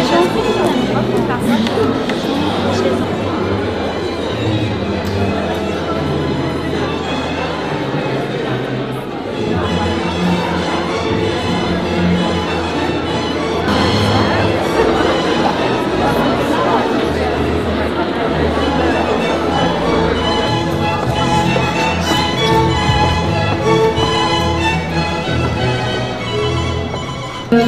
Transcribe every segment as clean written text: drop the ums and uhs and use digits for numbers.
Si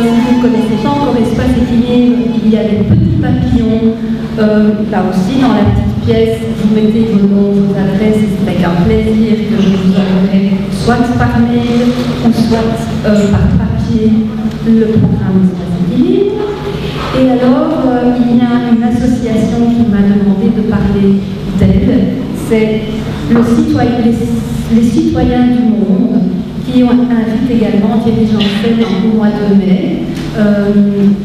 vous ne connaissez pas encore Espace Équilibre, il y a des petits papillons, là aussi dans la petite pièce, vous mettez vos noms, vos adresses, et c'est avec un plaisir que je vous enverrai, soit par mail, ou soit par papier, le programme Espace Équilibre. Et alors, il y a une association qui m'a demandé de parler d'elle, c'est les citoyens du monde, qui ont invité également Thierry Janssen au mois de mai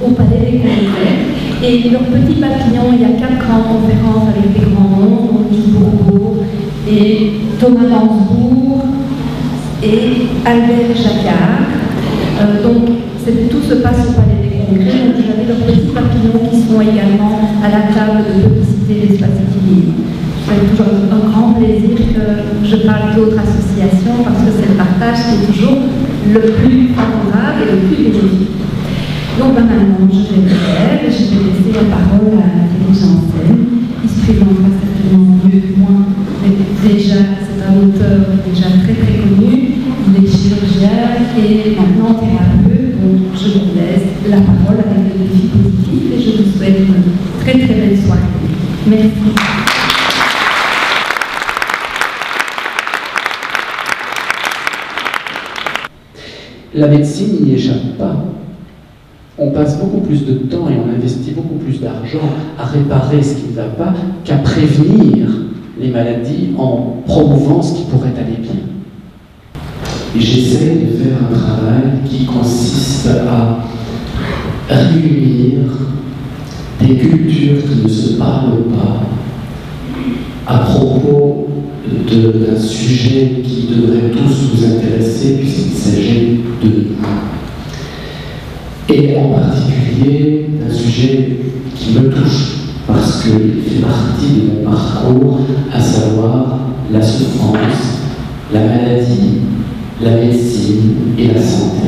au Palais des Congrès. Et leur petit papillon, il y a 4 grandes conférences avec des grands noms, Monique Bourbeau et Thomas Mansbourg et Albert Jacquard. Donc tout se passe au Palais des Congrès. Donc vous avez leurs petits papillons qui sont également à la table de publicité d'Espace Équilibre. C'est toujours un grand plaisir que je parle d'autres associations parce que c'est le partage qui est toujours le plus favorable et le plus bénéfique. Donc maintenant, je vais le faire et je vais laisser la parole à Thierry Janssen, qui se présentera certainement mieux que moi, mais déjà, c'est un auteur déjà très très connu, il est chirurgien et maintenant thérapeute, donc je vous laisse la parole avec des défis positifs et je vous souhaite une très très belle soirée. Merci. La médecine n'y échappe pas. On passe beaucoup plus de temps et on investit beaucoup plus d'argent à réparer ce qui ne va pas qu'à prévenir les maladies en promouvant ce qui pourrait aller bien. Et j'essaie de faire un travail qui consiste à réunir des cultures qui ne se parlent pas à propos d'un sujet qui devrait tous vous intéresser puisqu'il s'agit de nous. Et en particulier d'un sujet qui me touche parce qu'il fait partie de mon parcours, à savoir la souffrance, la maladie, la médecine et la santé.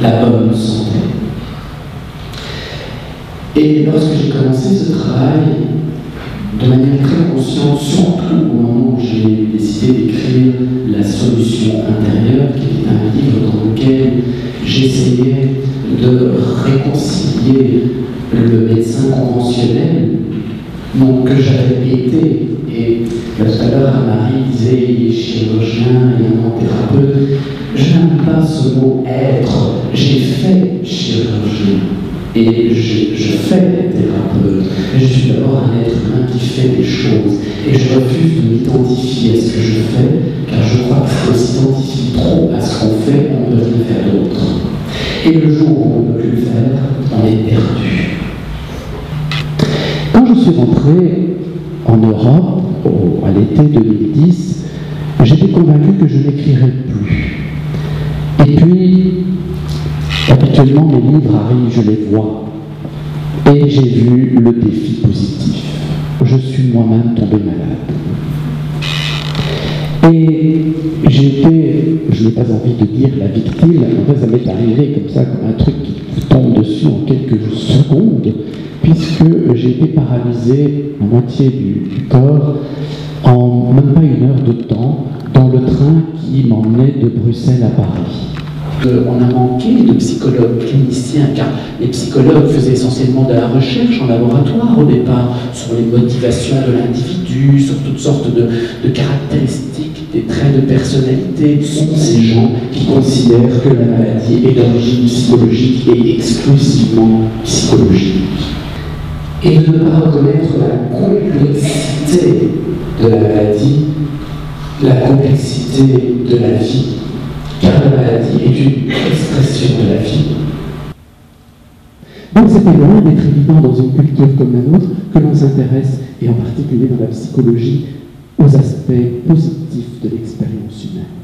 La bonne santé. Et lorsque j'ai commencé ce travail, de manière très consciente, surtout au moment où j'ai décidé d'écrire La solution intérieure, qui est un livre dans lequel j'essayais de réconcilier le médecin conventionnel, donc que j'avais été, et tout à l'heure Marie disait il est chirurgien et un thérapeute, je n'aime pas ce mot être, j'ai fait chirurgien. Et je fais thérapeute, mais je suis d'abord un être humain qui fait des choses. Et je refuse de m'identifier à ce que je fais, car je crois que si on s'identifie trop à ce qu'on fait, on ne peut rien faire d'autre. Et le jour où on ne peut plus le faire, on est perdu. Quand je suis rentré en Europe, à l'été 2010, j'étais convaincu que je n'écrirais plus. Et puis, habituellement, mes livres arrivent, je les vois. Et j'ai vu le défi positif. Je suis moi-même tombé malade. Et j'ai été, je n'ai pas envie de dire la victime, en fait ça m'est arrivé comme ça, comme un truc qui vous tombe dessus en quelques secondes, puisque j'ai été paralysé à moitié du corps en même pas 1 heure de temps dans le train qui m'emmenait de Bruxelles à Paris. On a manqué de psychologues cliniciens, car les psychologues faisaient essentiellement de la recherche en laboratoire au départ, sur les motivations de l'individu, sur toutes sortes de caractéristiques, des traits de personnalité. Ce sont ces gens qui considèrent que la maladie est d'origine psychologique et exclusivement psychologique. Et de ne pas reconnaître la complexité de la maladie, la complexité de la vie. Car la maladie est une expression de la vie. Donc c'était loin d'être évident dans une culture comme la nôtre que l'on s'intéresse, et en particulier dans la psychologie, aux aspects positifs de l'expérience humaine.